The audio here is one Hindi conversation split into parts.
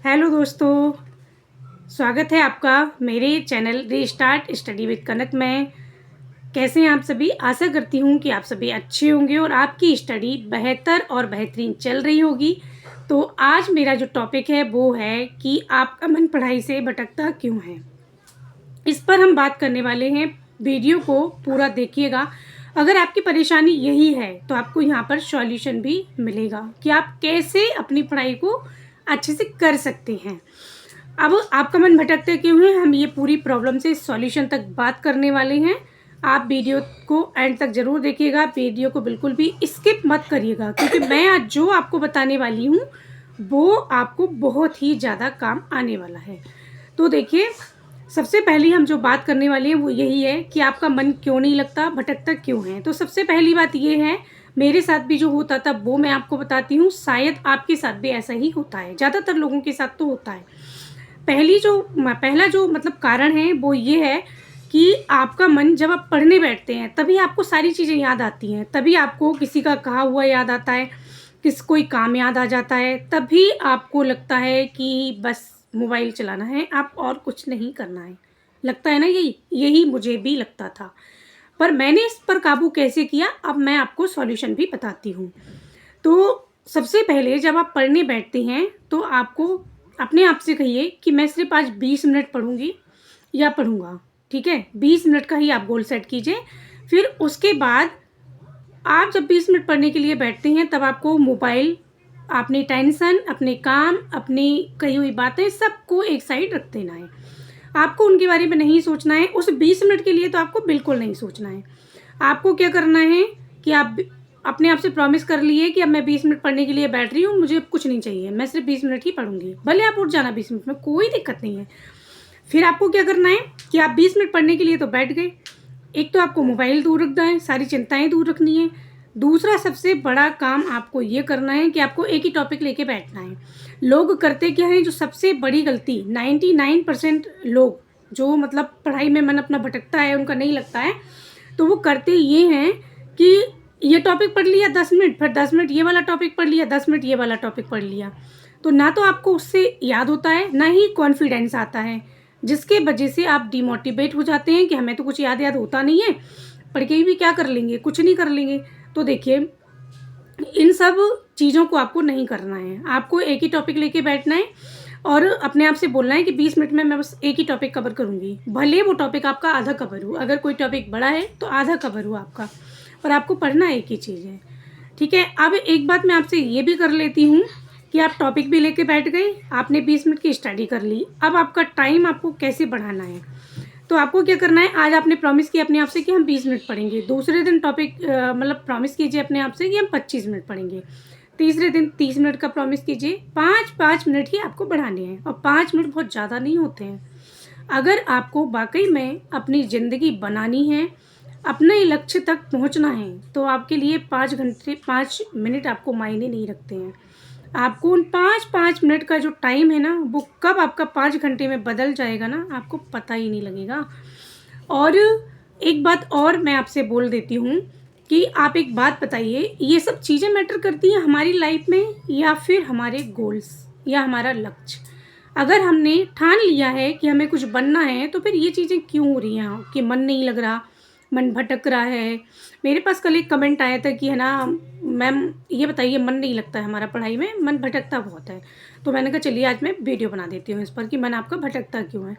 हेलो दोस्तों, स्वागत है आपका मेरे चैनल रीस्टार्ट स्टडी विद कनक में। कैसे हैं आप सभी? आशा करती हूँ कि आप सभी अच्छे होंगे और आपकी स्टडी बेहतर और बेहतरीन चल रही होगी। तो आज मेरा जो टॉपिक है वो है कि आपका मन पढ़ाई से भटकता क्यों है। इस पर हम बात करने वाले हैं। वीडियो को पूरा देखिएगा। अगर आपकी परेशानी यही है तो आपको यहाँ पर सॉल्यूशन भी मिलेगा कि आप कैसे अपनी पढ़ाई को अच्छे से कर सकते हैं। अब आपका मन भटकते क्यों है, हम ये पूरी प्रॉब्लम से सॉल्यूशन तक बात करने वाले हैं। आप वीडियो को एंड तक ज़रूर देखिएगा। वीडियो को बिल्कुल भी स्किप मत करिएगा, क्योंकि मैं आज जो आपको बताने वाली हूँ वो आपको बहुत ही ज़्यादा काम आने वाला है। तो देखिए, सबसे पहली हम जो बात करने वाले हैं वो यही है कि आपका मन क्यों नहीं लगता, भटकता क्यों है। तो सबसे पहली बात ये है, मेरे साथ भी जो होता था वो मैं आपको बताती हूँ। शायद आपके साथ भी ऐसा ही होता है, ज़्यादातर लोगों के साथ तो होता है। पहला जो मतलब कारण है वो ये है कि आपका मन जब आप पढ़ने बैठते हैं तभी आपको सारी चीज़ें याद आती हैं, तभी आपको किसी का कहा हुआ याद आता है, कोई काम याद आ जाता है, तभी आपको लगता है कि बस मोबाइल चलाना है, आप और कुछ नहीं करना है। लगता है ना, यही मुझे भी लगता था। पर मैंने इस पर काबू कैसे किया, अब मैं आपको सॉल्यूशन भी बताती हूँ। तो सबसे पहले जब आप पढ़ने बैठते हैं तो आपको अपने आप से कहिए कि मैं सिर्फ आज 20 मिनट पढ़ूंगी या पढ़ूंगा। ठीक है, 20 मिनट का ही आप गोल सेट कीजिए। फिर उसके बाद आप जब 20 मिनट पढ़ने के लिए बैठते हैं तब आपको मोबाइल, अपनी टेंशन, अपने काम, अपनी कही हुई बातें सबको एक साइड रख देना है। आपको उनके बारे में नहीं सोचना है। उस 20 मिनट के लिए तो आपको बिल्कुल नहीं सोचना है। आपको क्या करना है कि आप अपने आप से प्रॉमिस कर लिए कि अब मैं 20 मिनट पढ़ने के लिए बैठ रही हूँ, मुझे कुछ नहीं चाहिए, मैं सिर्फ 20 मिनट ही पढ़ूंगी। भले आप उठ जाना 20 मिनट में, कोई दिक्कत नहीं है। फिर आपको क्या करना है कि आप 20 मिनट पढ़ने के लिए तो बैठ गए। एक तो आपको मोबाइल दूर रखना है, सारी चिंताएं दूर रखनी है। दूसरा सबसे बड़ा काम आपको ये करना है कि आपको एक ही टॉपिक लेके बैठना है। लोग करते क्या है, जो सबसे बड़ी गलती 99% लोग जो मतलब पढ़ाई में मन अपना भटकता है, उनका नहीं लगता है, तो वो करते ये हैं कि ये टॉपिक पढ़ लिया 10 मिनट, फिर 10 मिनट ये वाला टॉपिक पढ़ लिया, 10 मिनट ये वाला टॉपिक पढ़ लिया। तो ना तो आपको उससे याद होता है, ना ही कॉन्फिडेंस आता है, जिसके वजह से आप डिमोटिवेट हो जाते हैं कि हमें तो कुछ याद होता नहीं है, पढ़ के भी क्या कर लेंगे, कुछ नहीं कर लेंगे। तो देखिए, इन सब चीज़ों को आपको नहीं करना है। आपको एक ही टॉपिक लेके बैठना है और अपने आप से बोलना है कि 20 मिनट में मैं बस एक ही टॉपिक कवर करूँगी। भले वो टॉपिक आपका आधा कवर हो, अगर कोई टॉपिक बड़ा है तो आधा कवर हो आपका, पर आपको पढ़ना एक ही चीज़ है। ठीक है, अब एक बात मैं आपसे ये भी कर लेती हूँ कि आप टॉपिक भी लेके बैठ गए, आपने 20 मिनट की स्टडी कर ली। अब आपका टाइम आपको कैसे बढ़ाना है, तो आपको क्या करना है, आज आपने प्रॉमिस किया अपने आप से कि हम 20 मिनट पढ़ेंगे। दूसरे दिन टॉपिक मतलब प्रॉमिस कीजिए अपने आप से कि हम 25 मिनट पढ़ेंगे। तीसरे दिन 30 मिनट का प्रॉमिस कीजिए। 5-5 मिनट ही आपको बढ़ाने हैं, और 5 मिनट बहुत ज़्यादा नहीं होते हैं। अगर आपको वाकई में अपनी ज़िंदगी बनानी है, अपने लक्ष्य तक पहुंचना है, तो आपके लिए 5 मिनट आपको मायने नहीं रखते हैं। आपको उन 5-5 मिनट का जो टाइम है ना, वो कब आपका 5 घंटे में बदल जाएगा ना, आपको पता ही नहीं लगेगा। और एक बात और मैं आपसे बोल देती हूँ कि आप एक बात बताइए, ये सब चीज़ें मैटर करती हैं हमारी लाइफ में, या फिर हमारे गोल्स या हमारा लक्ष्य। अगर हमने ठान लिया है कि हमें कुछ बनना है, तो फिर ये चीज़ें क्यों हो रही हैं कि मन नहीं लग रहा, मन भटक रहा है। मेरे पास कल एक कमेंट आया था कि है ना मैम, ये बताइए मन नहीं लगता है हमारा पढ़ाई में, मन भटकता बहुत है। तो मैंने कहा चलिए आज मैं वीडियो बना देती हूँ इस पर कि मन आपका भटकता क्यों है।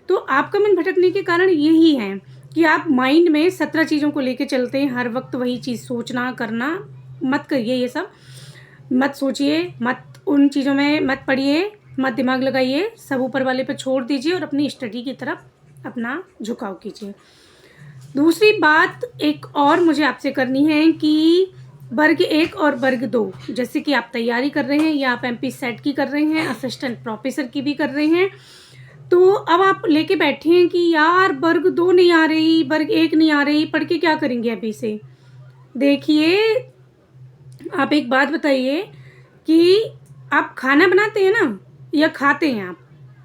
तो आपका मन भटकने के कारण यही है कि आप माइंड में 17 चीज़ों को लेके चलते हैं, हर वक्त वही चीज़ सोचना करना मत करिए। ये सब मत सोचिए, मत उन चीज़ों में मत पढ़िए, मत दिमाग लगाइए, सब ऊपर वाले पे छोड़ दीजिए और अपनी स्टडी की तरफ अपना झुकाव कीजिए। दूसरी बात एक और मुझे आपसे करनी है कि वर्ग 1 और वर्ग 2, जैसे कि आप तैयारी कर रहे हैं या आप एमपी सेट की कर रहे हैं, असिस्टेंट प्रोफेसर की भी कर रहे हैं, तो अब आप लेके बैठे हैं कि यार वर्ग 2 नहीं आ रही, वर्ग 1 नहीं आ रही, पढ़ के क्या करेंगे अभी से। देखिए, आप एक बात बताइए कि आप खाना बनाते हैं ना, या खाते हैं आप,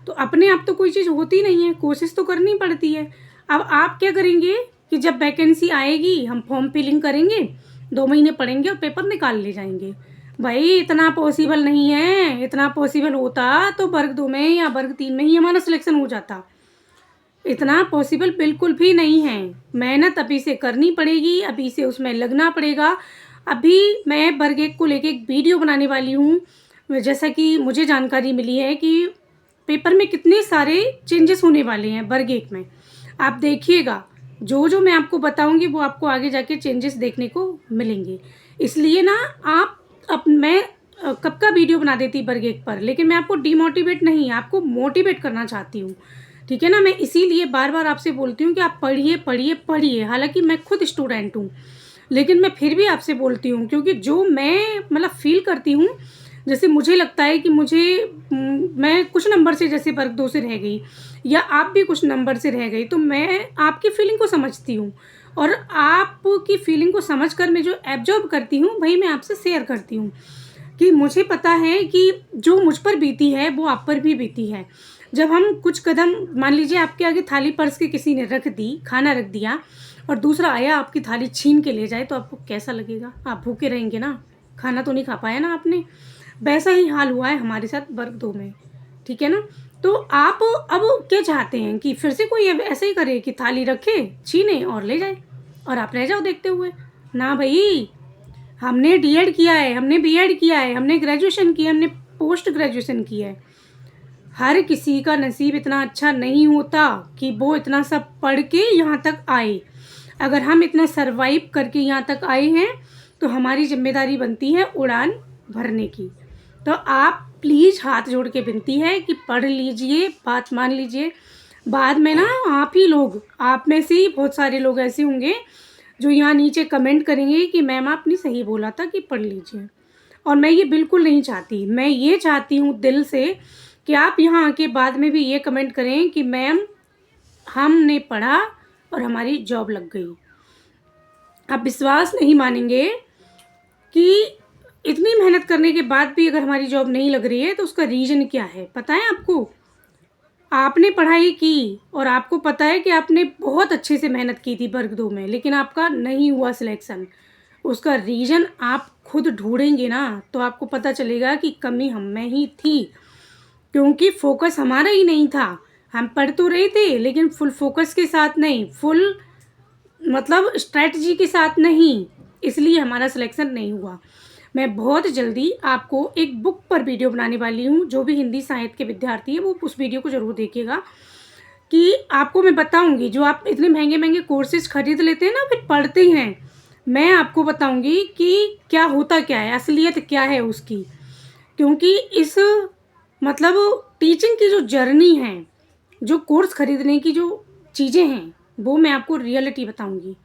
तो अपने आप तो कोई चीज़ होती नहीं है, कोशिश तो करनी पड़ती है। अब आप क्या करेंगे कि जब वैकेंसी आएगी हम फॉर्म फिलिंग करेंगे, 2 महीने पढ़ेंगे और पेपर निकाल ले जाएंगे। भाई इतना पॉसिबल नहीं है, इतना पॉसिबल होता तो वर्ग 2 में या वर्ग 3 में ही हमारा सिलेक्शन हो जाता। इतना पॉसिबल बिल्कुल भी नहीं है। मेहनत अभी से करनी पड़ेगी, अभी से उसमें लगना पड़ेगा। अभी मैं वर्ग 1 को लेके एक वीडियो बनाने वाली हूँ। जैसा कि मुझे जानकारी मिली है कि पेपर में कितने सारे चेंजेस होने वाले हैं वर्ग 1 में। आप देखिएगा, जो मैं आपको बताऊँगी वो आपको आगे जाके चेंजेस देखने को मिलेंगे। इसलिए ना आप मैं कब का वीडियो बना देती वर्ग 1 पर, लेकिन मैं आपको डिमोटिवेट नहीं, आपको मोटिवेट करना चाहती हूँ। ठीक है ना? मैं इसीलिए बार-बार आपसे बोलती हूँ कि आप पढ़िए, पढ़िए, पढ़िए। हालाँकि मैं खुद स्टूडेंट हूँ, लेकिन मैं फिर भी आपसे बोलती हूँ क्योंकि जो मैं मतलब फ़ील करती हूँ, जैसे मुझे लगता है कि मैं कुछ नंबर से जैसे वर्ग 2 से रह गई या आप भी कुछ नंबर से रह गई, तो मैं आपकी फ़ीलिंग को समझती हूँ और आपकी फ़ीलिंग को समझकर मैं जो एब्ज़ॉर्ब करती हूँ, वही मैं आपसे शेयर करती हूँ कि मुझे पता है कि जो मुझ पर बीती है, वो आप पर भी बीती है। जब हम कुछ कदम मान लीजिए आपके आगे थाली परस के किसी ने रख दी, खाना रख दिया और दूसरा आया आपकी थाली छीन के ले जाए तो आपको कैसा लगेगा? आप भूखे रहेंगे ना, खाना तो नहीं खा पाया ना आपने। वैसा ही हाल हुआ है हमारे साथ वर्ग 2 में, ठीक है ना? तो आप अब क्या चाहते हैं कि फिर से कोई अब ऐसा ही करे कि थाली रखे, छीने और ले जाए और आप रह जाओ देखते हुए? ना भई, हमने डीएड किया है, हमने बीएड किया है, हमने ग्रेजुएशन किया है, हमने पोस्ट ग्रेजुएशन किया है। हर किसी का नसीब इतना अच्छा नहीं होता कि वो इतना सब पढ़ के यहाँ तक आए। अगर हम इतना सर्वाइव करके यहाँ तक आए हैं, तो हमारी ज़िम्मेदारी बनती है उड़ान भरने की। तो आप प्लीज़ हाथ जोड़ के विनती है कि पढ़ लीजिए, बात मान लीजिए। बाद में ना आप में से ही बहुत सारे लोग ऐसे होंगे जो यहाँ नीचे कमेंट करेंगे कि मैम आपने सही बोला था कि पढ़ लीजिए। और मैं ये बिल्कुल नहीं चाहती। मैं ये चाहती हूँ दिल से कि आप यहाँ आके बाद में भी ये कमेंट करें कि मैम हमने पढ़ा और हमारी जॉब लग गई। आप विश्वास नहीं मानेंगे कि इतनी मेहनत करने के बाद भी अगर हमारी जॉब नहीं लग रही है तो उसका रीज़न क्या है, पता है आपको? आपने पढ़ाई की और आपको पता है कि आपने बहुत अच्छे से मेहनत की थी वर्ग 2 में, लेकिन आपका नहीं हुआ सिलेक्शन। उसका रीज़न आप खुद ढूँढेंगे ना, तो आपको पता चलेगा कि कमी हम में ही थी, क्योंकि फ़ोकस हमारा ही नहीं था। हम पढ़ तो रहे थे, लेकिन फुल फ़ोकस के साथ नहीं, फुल मतलब स्ट्रैटेजी के साथ नहीं, इसलिए हमारा सिलेक्शन नहीं हुआ। मैं बहुत जल्दी आपको एक बुक पर वीडियो बनाने वाली हूँ। जो भी हिंदी साहित्य के विद्यार्थी हैं वो उस वीडियो को ज़रूर देखिएगा कि आपको मैं बताऊँगी, जो आप इतने महंगे-महंगे कोर्सेज़ खरीद लेते हैं ना, फिर पढ़ते हैं, मैं आपको बताऊँगी कि क्या होता क्या है, असलियत क्या है उसकी। क्योंकि इस मतलब टीचिंग की जो जर्नी है, जो कोर्स खरीदने की जो चीज़ें हैं, वो मैं आपको रियलिटी बताऊँगी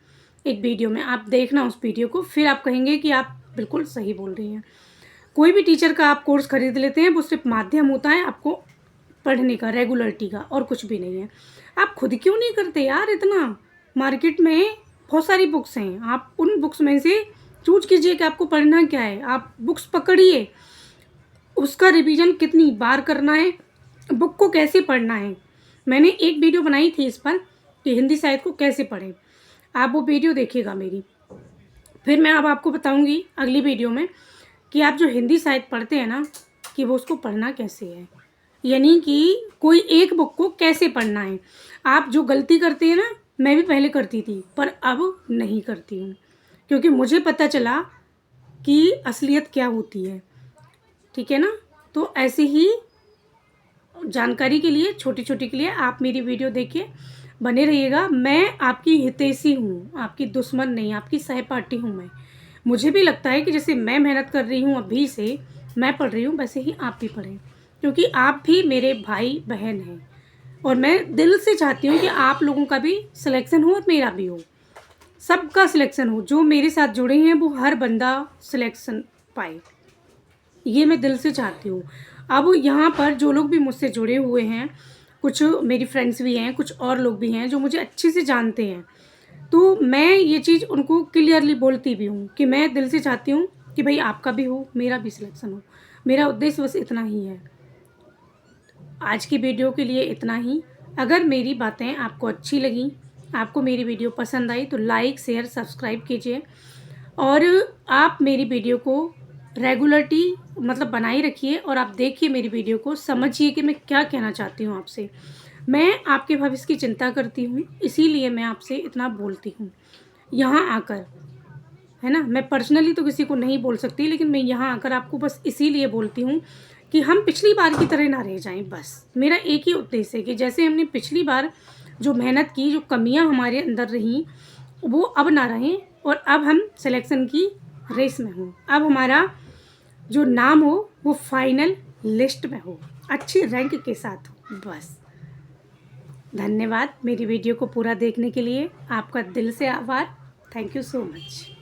एक वीडियो में। आप देखना उस वीडियो को, फिर आप कहेंगे कि आप बिल्कुल सही बोल रही हैं। कोई भी टीचर का आप कोर्स खरीद लेते हैं, वो सिर्फ माध्यम होता है आपको पढ़ने का, रेगुलरिटी का, और कुछ भी नहीं है। आप खुद क्यों नहीं करते यार इतना? मार्केट में बहुत सारी बुक्स हैं, आप उन बुक्स में से चूज़ कीजिए कि आपको पढ़ना क्या है। आप बुक्स पकड़िए, उसका रिवीजन कितनी बार करना है, बुक को कैसे पढ़ना है। मैंने एक वीडियो बनाई थी इस पर कि हिंदी साहित्य को कैसे पढ़ें। आप वो वीडियो देखिएगा मेरी। फिर मैं अब आपको बताऊंगी अगली वीडियो में कि आप जो हिंदी साहित्य पढ़ते हैं ना, कि वो उसको पढ़ना कैसे है, यानी कि कोई एक बुक को कैसे पढ़ना है। आप जो गलती करते हैं ना, मैं भी पहले करती थी पर अब नहीं करती हूँ, क्योंकि मुझे पता चला कि असलियत क्या होती है। ठीक है ना? तो ऐसे ही जानकारी के लिए, छोटी-छोटी के लिए आप मेरी वीडियो देखिए, बने रहिएगा। मैं आपकी हितैषी हूँ, आपकी दुश्मन नहीं, आपकी सहपाठी हूँ मैं। मुझे भी लगता है कि जैसे मैं मेहनत कर रही हूँ अभी से, मैं पढ़ रही हूँ, वैसे ही आप भी पढ़ें, क्योंकि आप भी मेरे भाई-बहन हैं और मैं दिल से चाहती हूँ कि आप लोगों का भी सिलेक्शन हो और मेरा भी हो, सबका सिलेक्शन हो। जो मेरे साथ जुड़े हैं वो हर बंदा सिलेक्शन पाए, ये मैं दिल से चाहती हूँ। अब यहाँ पर जो लोग भी मुझसे जुड़े हुए हैं, कुछ मेरी फ्रेंड्स भी हैं, कुछ और लोग भी हैं जो मुझे अच्छे से जानते हैं, तो मैं ये चीज़ उनको क्लियरली बोलती भी हूँ कि मैं दिल से चाहती हूँ कि भाई आपका भी हो, मेरा भी सिलेक्शन हो। मेरा उद्देश्य बस इतना ही है। आज की वीडियो के लिए इतना ही। अगर मेरी बातें आपको अच्छी लगीं, आपको मेरी वीडियो पसंद आई, तो लाइक, शेयर, सब्सक्राइब कीजिए और आप मेरी वीडियो को रेगुलरिटी मतलब बनाए रखिए और आप देखिए मेरी वीडियो को, समझिए कि मैं क्या कहना चाहती हूँ आपसे। मैं आपके भविष्य की चिंता करती हूँ, इसीलिए मैं आपसे इतना बोलती हूँ यहाँ आकर, है ना। मैं पर्सनली तो किसी को नहीं बोल सकती, लेकिन मैं यहाँ आकर आपको बस इसीलिए बोलती हूँ कि हम पिछली बार की तरह ना रह जाएं। बस मेरा एक ही उद्देश्य है कि जैसे हमने पिछली बार जो मेहनत की, जो कमियां हमारे अंदर रहीं, वो अब ना रहें, और अब हम सिलेक्शन की रेस में हों। अब हमारा जो नाम हो वो फाइनल लिस्ट में हो, अच्छी रैंक के साथ हो। बस धन्यवाद मेरी वीडियो को पूरा देखने के लिए, आपका दिल से आभार। Thank you so much.